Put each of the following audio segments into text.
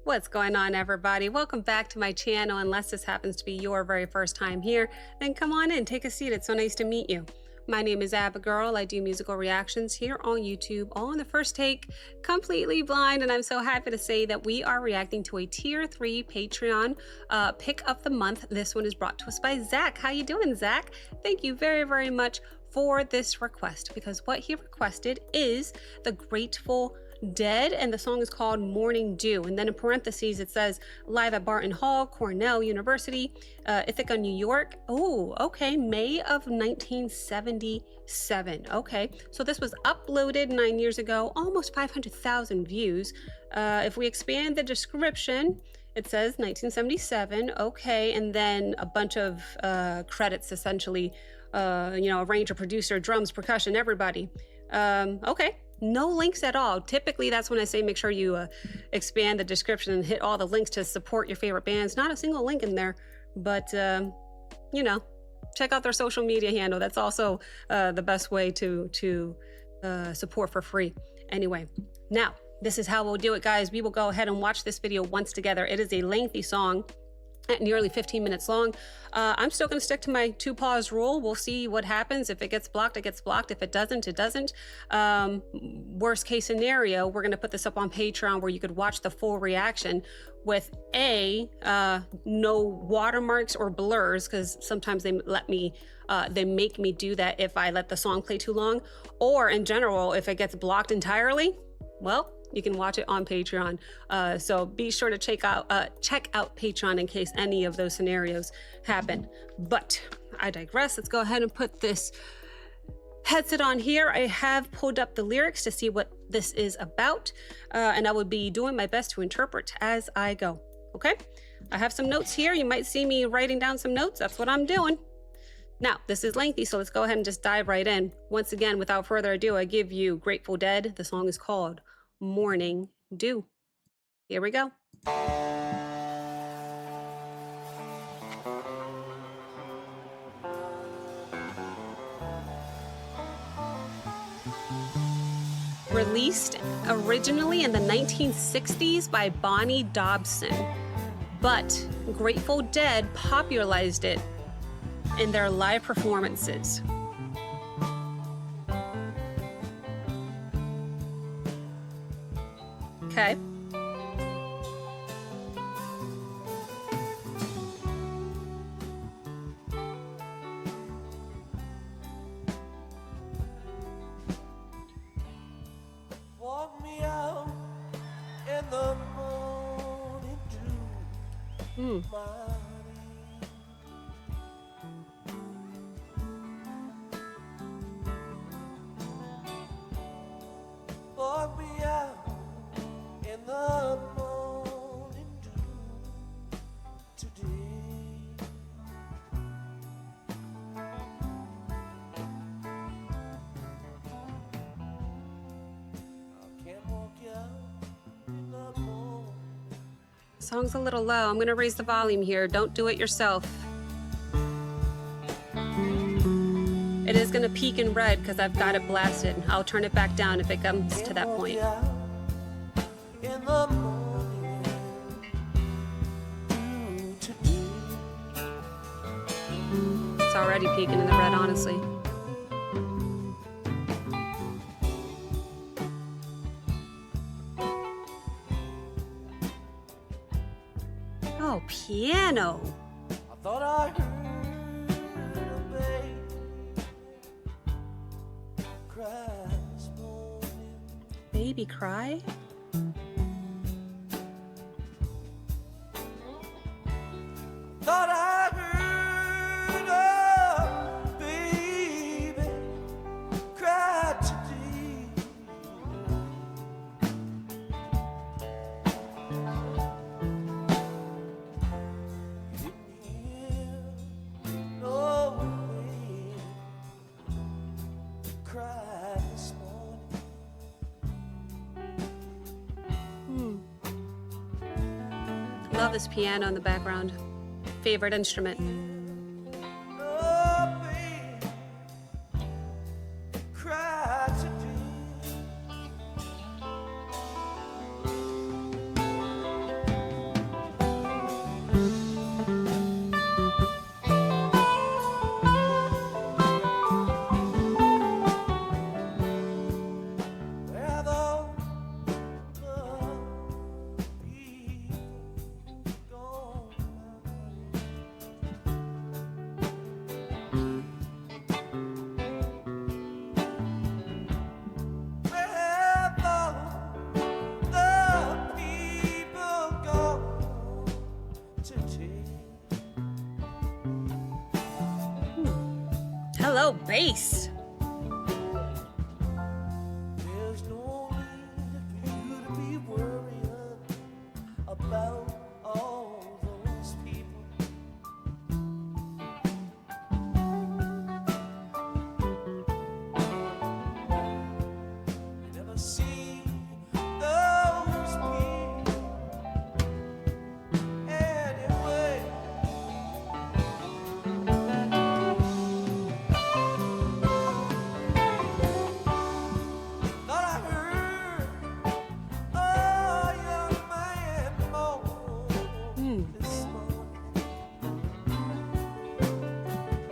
What's going on, everybody? Welcome back to my channel. Unless this happens to be your very first time here, then come on in, take a seat. It's so nice to meet you. My name is Abigail. I do musical reactions here on YouTube, all in the first take, completely blind. And I'm so happy to say that we are reacting to a tier 3 Patreon pick of the month. This one is brought to us by Zach. How you doing, Zach? Thank you very, very much for this request, because what he requested is the Grateful Dead, and the song is called Morning Dew. And then in parentheses, it says live at Barton Hall, Cornell University, Ithaca, New York. Oh, okay, May of 1977. Okay, so this was uploaded 9 years ago, almost 500,000 views. If we expand the description, it says 1977. Okay, and then a bunch of credits, essentially, arranger, producer, drums, percussion, everybody. Okay. No links at all. Typically, that's when I say make sure you expand the description and hit all the links to support your favorite bands. Not a single link in there, but, check out their social media handle. That's also the best way to support for free. Anyway, now, this is how we'll do it, guys. We will go ahead and watch this video once together. It is a lengthy song, at nearly 15 minutes long. I'm still going to stick to my 2-pause rule. We'll see what happens. If it gets blocked, it gets blocked. If it doesn't, it doesn't. Worst case scenario, we're going to put this up on Patreon where you could watch the full reaction with no watermarks or blurs, because sometimes they make me do that if I let the song play too long, or in general, if it gets blocked entirely, well, you can watch it on Patreon. So be sure to check out Patreon in case any of those scenarios happen. But I digress. Let's go ahead and put this headset on here. I have pulled up the lyrics to see what this is about, and I will be doing my best to interpret as I go. Okay? I have some notes here. You might see me writing down some notes. That's what I'm doing. Now, this is lengthy, so let's go ahead and just dive right in. Once again, without further ado, I give you Grateful Dead. The song is called Morning Dew. Here we go. Released originally in the 1960s by Bonnie Dobson, but Grateful Dead popularized it in their live performances. Okay. Walk me out in the morning dew, walk me out in the morning dew today. I can't walk you out in the morning. Song's a little low. I'm gonna raise the volume here. Don't do it yourself. It is gonna peak in red because I've got it blasted. I'll turn it back down if it comes to that point. In the morning dew today. It's already peaking in the red, honestly. Oh, piano. I thought I heard a baby cry this morning. Baby cry? Thought I heard a baby cry today. Didn't hear no baby cry this morning. Love this piano in the background. Favorite instrument. No baby cry today. bass. There's no need for you to be worrying about all those people. You never see those people anyway. Thought I heard a young man moan this morning. Thought I heard a young man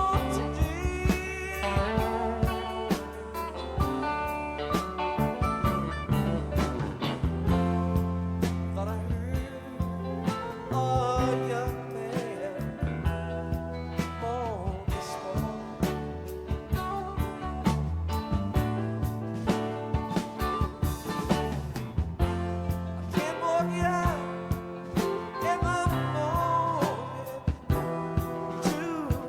moan today. Thought I heard a young man moan this morning. I can't walk you out in the morning to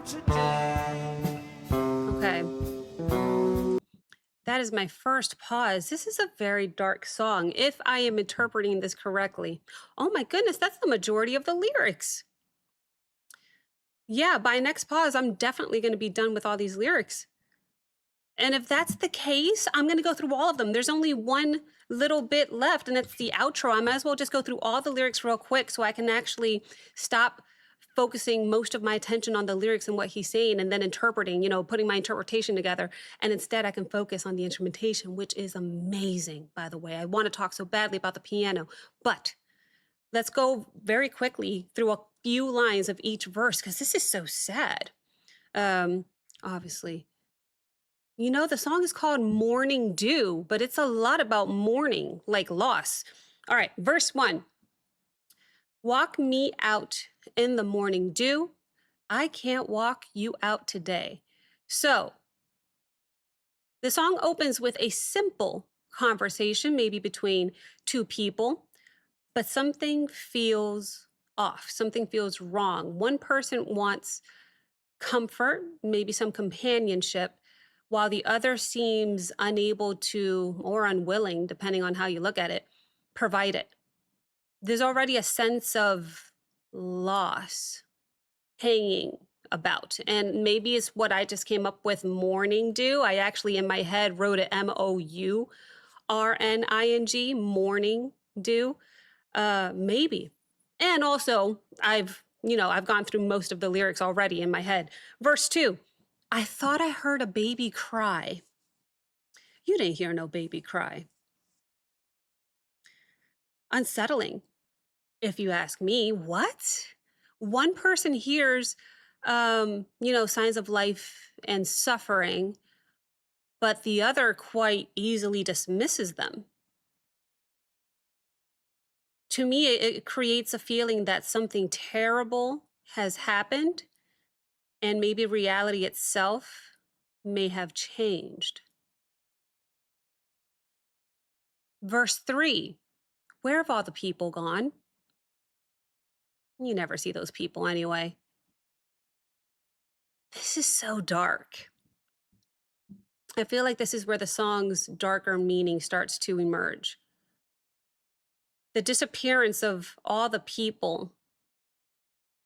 today. Okay. That is my first pause. This is a very dark song, if I am interpreting this correctly. Oh my goodness, that's the majority of the lyrics. Yeah, by next pause, I'm definitely going to be done with all these lyrics. And if that's the case, I'm going to go through all of them. There's only one little bit left, and it's the outro. I might as well just go through all the lyrics real quick so I can actually stop focusing most of my attention on the lyrics and what he's saying and then interpreting, putting my interpretation together. And instead, I can focus on the instrumentation, which is amazing, by the way. I want to talk so badly about the piano, but let's go very quickly through a few lines of each verse because this is so sad. Obviously. The song is called Morning Dew, but it's a lot about mourning, like loss. All right, verse 1. Walk me out in the morning dew. I can't walk you out today. So the song opens with a simple conversation, maybe between two people, but something feels off. Something feels wrong. One person wants comfort, maybe some companionship, while the other seems unable to, or unwilling, depending on how you look at it, provide it. There's already a sense of loss hanging about. And maybe it's what I just came up with, morning dew. I actually, in my head, wrote it MOURNING, morning dew. Maybe. And also, I've gone through most of the lyrics already in my head. Verse 2, I thought I heard a baby cry. You didn't hear no baby cry. Unsettling, if you ask me. What? One person hears, signs of life and suffering, but the other quite easily dismisses them. To me, it creates a feeling that something terrible has happened, and maybe reality itself may have changed. Verse 3, where have all the people gone? You never see those people anyway. This is so dark. I feel like this is where the song's darker meaning starts to emerge. The disappearance of all the people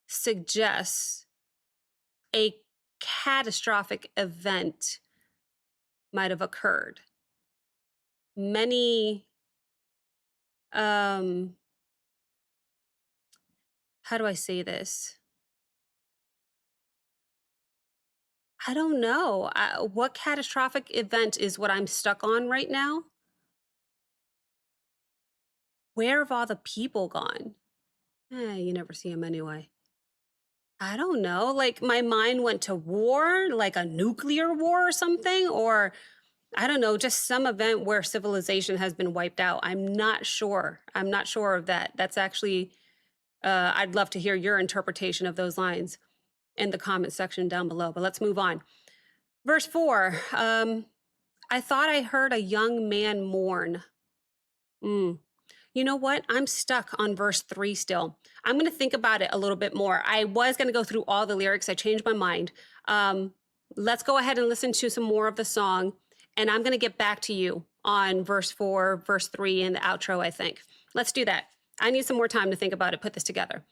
suggests a catastrophic event might have occurred. Many, how do I say this? I don't know. What catastrophic event is what I'm stuck on right now? Where have all the people gone? You never see them anyway. I don't know. Like my mind went to war, like a nuclear war or something, or I don't know, just some event where civilization has been wiped out. I'm not sure. I'm not sure of that. That's actually, I'd love to hear your interpretation of those lines in the comment section down below, but let's move on. Verse 4, I thought I heard a young man mourn. Mm. You know what? I'm stuck on verse 3 still. I'm going to think about it a little bit more. I was going to go through all the lyrics. I changed my mind. Um, let's go ahead and listen to some more of the song. And I'm going to get back to you on verse 4, verse 3, and the outro, I think. Let's do that. I need some more time to think about it, put this together.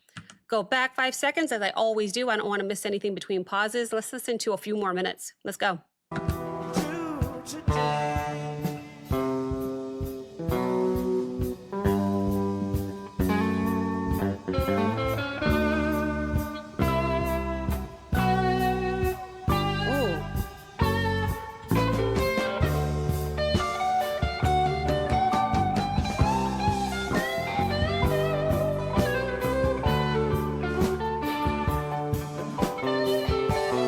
Go back 5 seconds, as I always do. I don't want to miss anything between pauses. Let's listen to a few more minutes. Let's go. To today. Oh, mm.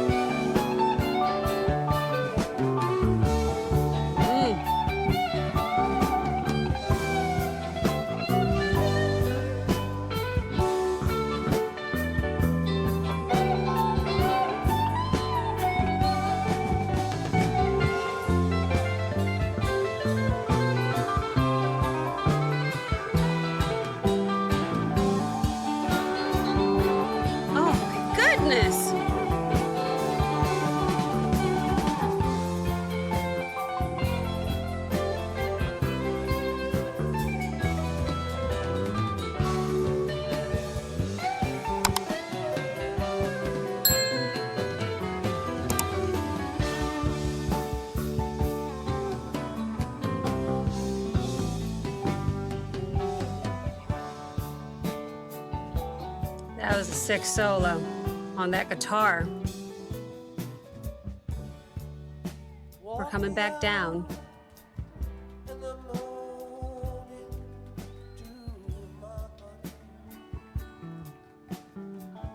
Oh, my goodness. That was a sick solo on that guitar. We're coming back down. In the morning to my heart.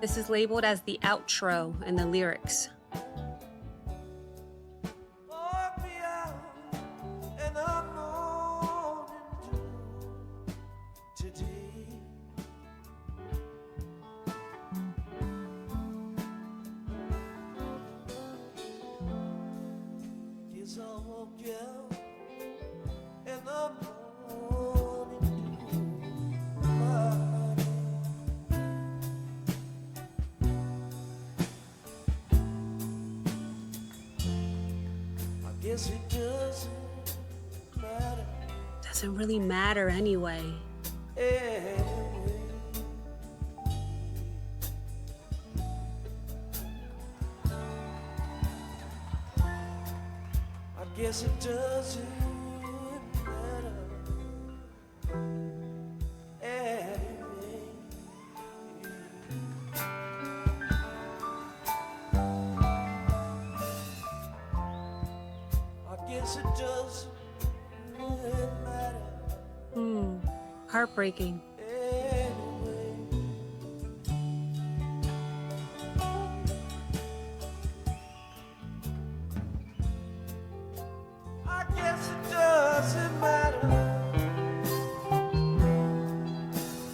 This is labeled as the outro in the lyrics. Walk me out in the morning to today. Guess I'll walk you out in the morning to my heart. I guess it doesn't matter Doesn't really matter anyway. anyway. I guess it doesn't matter anyway. I guess it doesn't matter Hmm. Heartbreaking. anyway. I guess it doesn't matter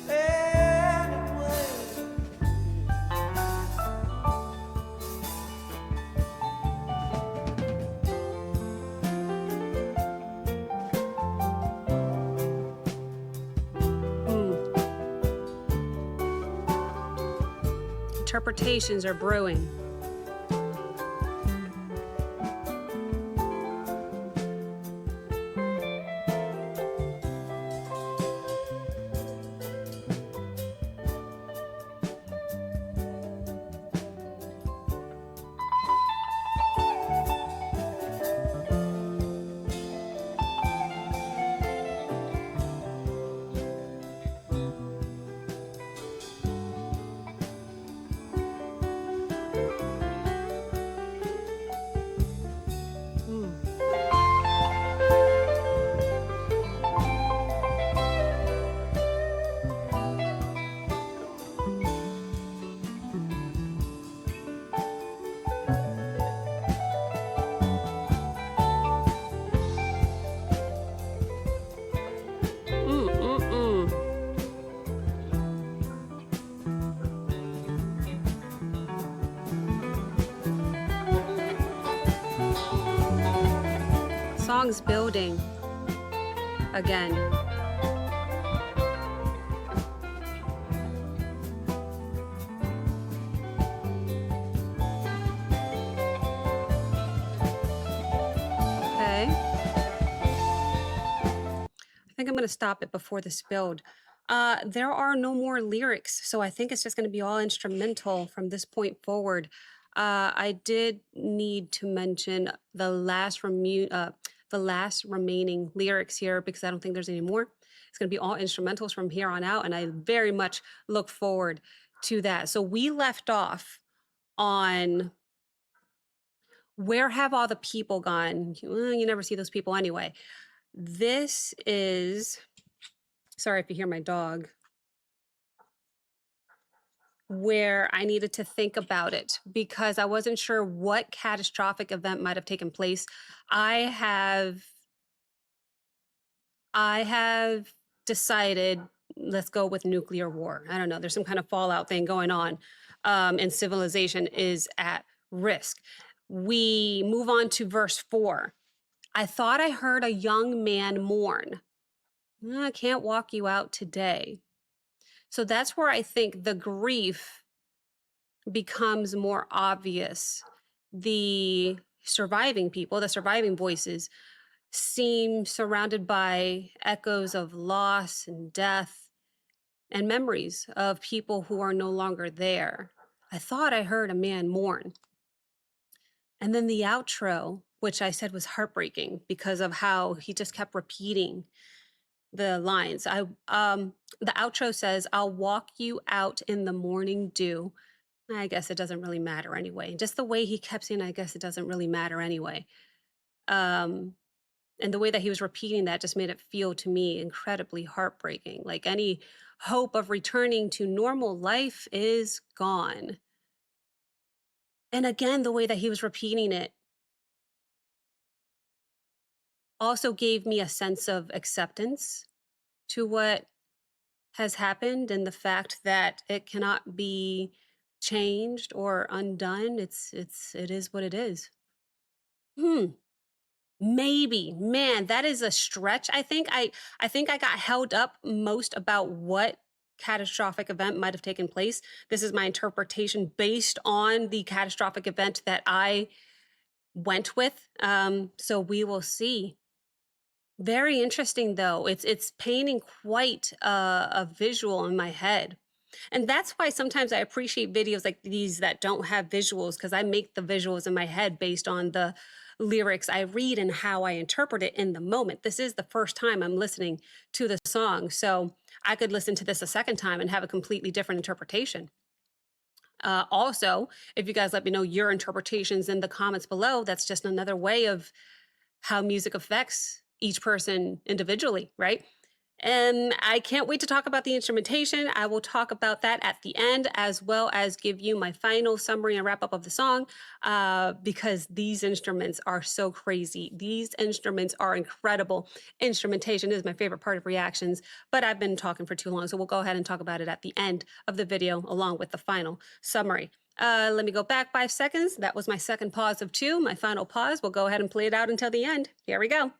anyway. Hmm. Interpretations are brewing. Hmm. Mm-mm-mm. Song's building again. think I'm going to stop it before the spilled. There are no more lyrics, so I think it's just going to be all instrumental from this point forward. I did need to mention the last remaining lyrics here because I don't think there's any more. It's going to be all instrumentals from here on out, and I very much look forward to that. So we left off on where have all the people gone? Well, you never see those people anyway. This is, sorry if you hear my dog, where I needed to think about it because I wasn't sure what catastrophic event might have taken place. I have decided, let's go with nuclear war. I don't know. There's some kind of fallout thing going on, and civilization is at risk. We move on to verse 4. I thought I heard a young man mourn. I can't walk you out today. So that's where I think the grief becomes more obvious. The surviving people, the surviving voices, seem surrounded by echoes of loss and death and memories of people who are no longer there. I thought I heard a man mourn. And then the outro, which I said was heartbreaking because of how he just kept repeating the lines. The outro says, "I'll walk you out in the morning dew." I guess it doesn't really matter anyway. Just the way he kept saying, I guess it doesn't really matter anyway. Um, and the way that he was repeating that just made it feel to me incredibly heartbreaking. Like any hope of returning to normal life is gone. And again, the way that he was repeating it also gave me a sense of acceptance to what has happened and the fact that it cannot be changed or undone. It is what it is. Maybe, man, that is a stretch. I think I got held up most about what catastrophic event might have taken place. This is my interpretation based on the catastrophic event that I went with. So we will see. Very interesting though. It's painting quite a visual in my head. And that's why sometimes I appreciate videos like these that don't have visuals because I make the visuals in my head based on the lyrics I read and how I interpret it in the moment. This is the first time I'm listening to the song. So I could listen to this a second time and have a completely different interpretation. Also, if you guys let me know your interpretations in the comments below, that's just another way of how music affects each person individually, right? And I can't wait to talk about the instrumentation. I will talk about that at the end, as well as give you my final summary and wrap up of the song, because these instruments are so crazy. These instruments are incredible. Instrumentation is my favorite part of reactions, but I've been talking for too long, so we'll go ahead and talk about it at the end of the video, along with the final summary. Let me go back 5 seconds. That was my second pause of 2. My final pause. We'll go ahead and play it out until the end. Here we go.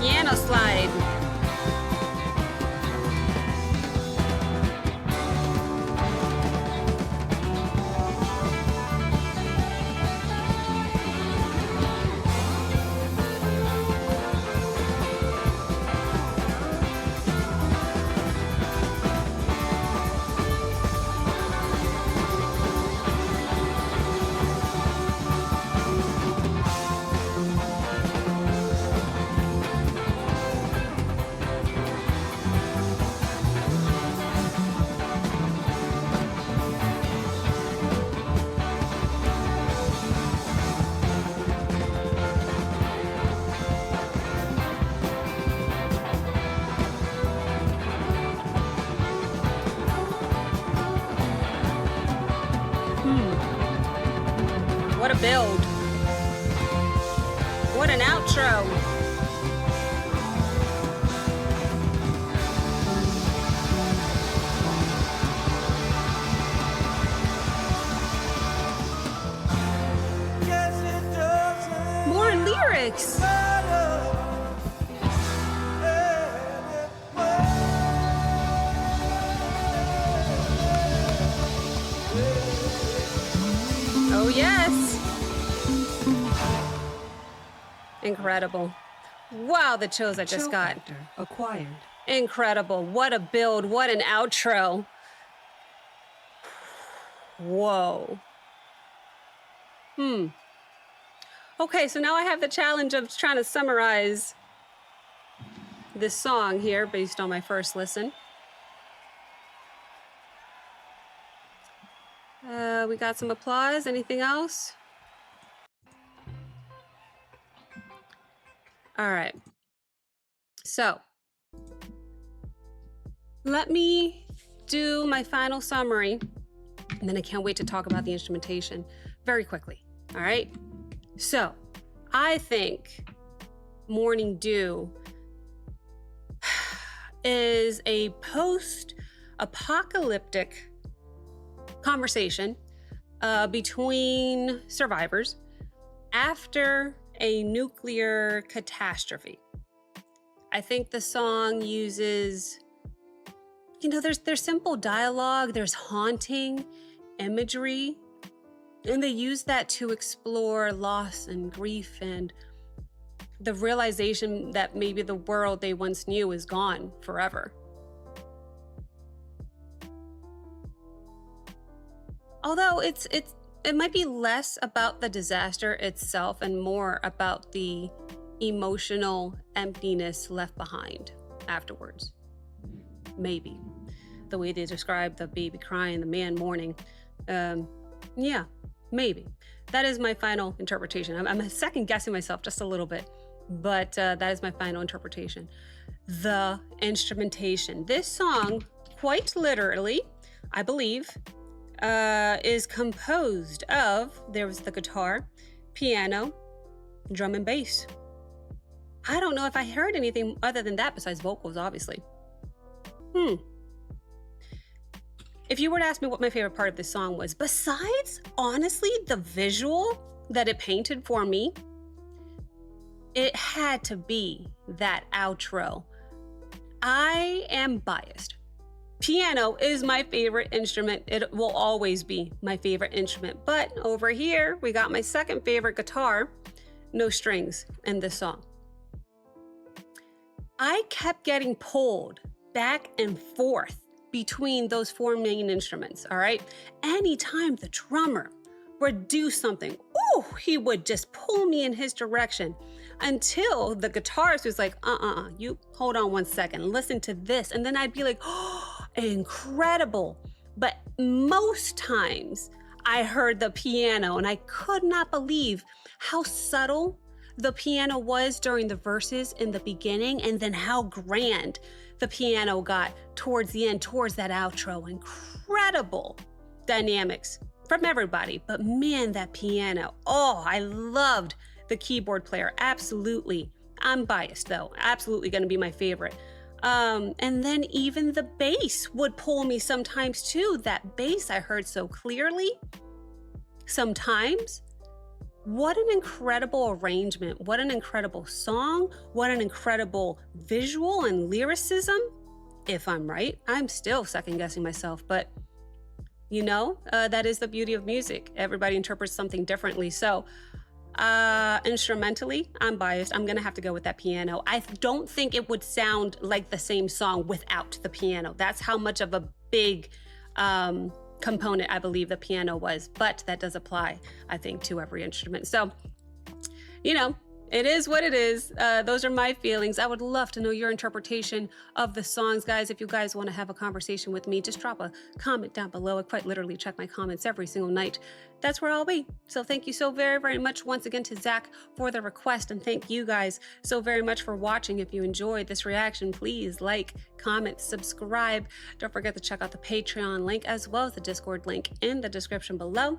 piano slide. What a build. What an outro. Yes, it doesn't More lyrics. matter anyway. Oh, yes. Incredible. Wow, the chills I just Chill got. factor acquired. Incredible. What a build. What an outro. Whoa. Okay, so now I have the challenge of trying to summarize this song here based on my first listen. We got some applause. Anything else? All right. So let me do my final summary, and then I can't wait to talk about the instrumentation very quickly. All right. So I think Morning Dew is a post-apocalyptic conversation between survivors after a nuclear catastrophe. I think the song uses, there's simple dialogue, there's haunting imagery, and they use that to explore loss and grief and the realization that maybe the world they once knew is gone forever. Although it might be less about the disaster itself and more about the emotional emptiness left behind afterwards. Maybe. The way they describe the baby crying, the man mourning. Yeah, maybe. That is my final interpretation. I'm second guessing myself just a little bit, but that is my final interpretation. The instrumentation. This song, quite literally, I believe, is composed of, there was the guitar, piano, drum and bass. I don't know if I heard anything other than that besides vocals, obviously. If you were to ask me what my favorite part of this song was, besides, honestly, the visual that it painted for me, it had to be that outro. I am biased. Piano is my favorite instrument. It will always be my favorite instrument. But over here, we got my second favorite guitar, no strings in this song. I kept getting pulled back and forth between those four main instruments, all right? Anytime the drummer would do something, he would just pull me in his direction until the guitarist was like, you hold on one second, listen to this. And then I'd be like, incredible. But most times I heard the piano and I could not believe how subtle the piano was during the verses in the beginning, and then how grand the piano got towards the end, towards that outro. Incredible dynamics from everybody, but man, that piano, I loved the keyboard player, absolutely. I'm biased though, absolutely gonna be my favorite. And then even the bass would pull me sometimes too. That bass I heard so clearly, sometimes What an incredible arrangement. What an incredible song. What an incredible visual and lyricism. If I'm right, I'm still second guessing myself, but that is the beauty of music. Everybody interprets something differently. So, instrumentally, I'm biased. I'm gonna have to go with that piano. I don't think it would sound like the same song without the piano. That's how much of a big component I believe the piano was, but that does apply, I think, to every instrument. So, it is what it is. Those are my feelings. I would love to know your interpretation of the songs, guys. If you guys want to have a conversation with me, just drop a comment down below. I quite literally check my comments every single night. That's where I'll be. So thank you so very, very much once again to Zach for the request. And thank you guys so very much for watching. If you enjoyed this reaction, please like, comment, subscribe. Don't forget to check out the Patreon link as well as the Discord link in the description below.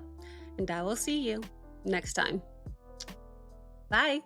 And I will see you next time. Bye.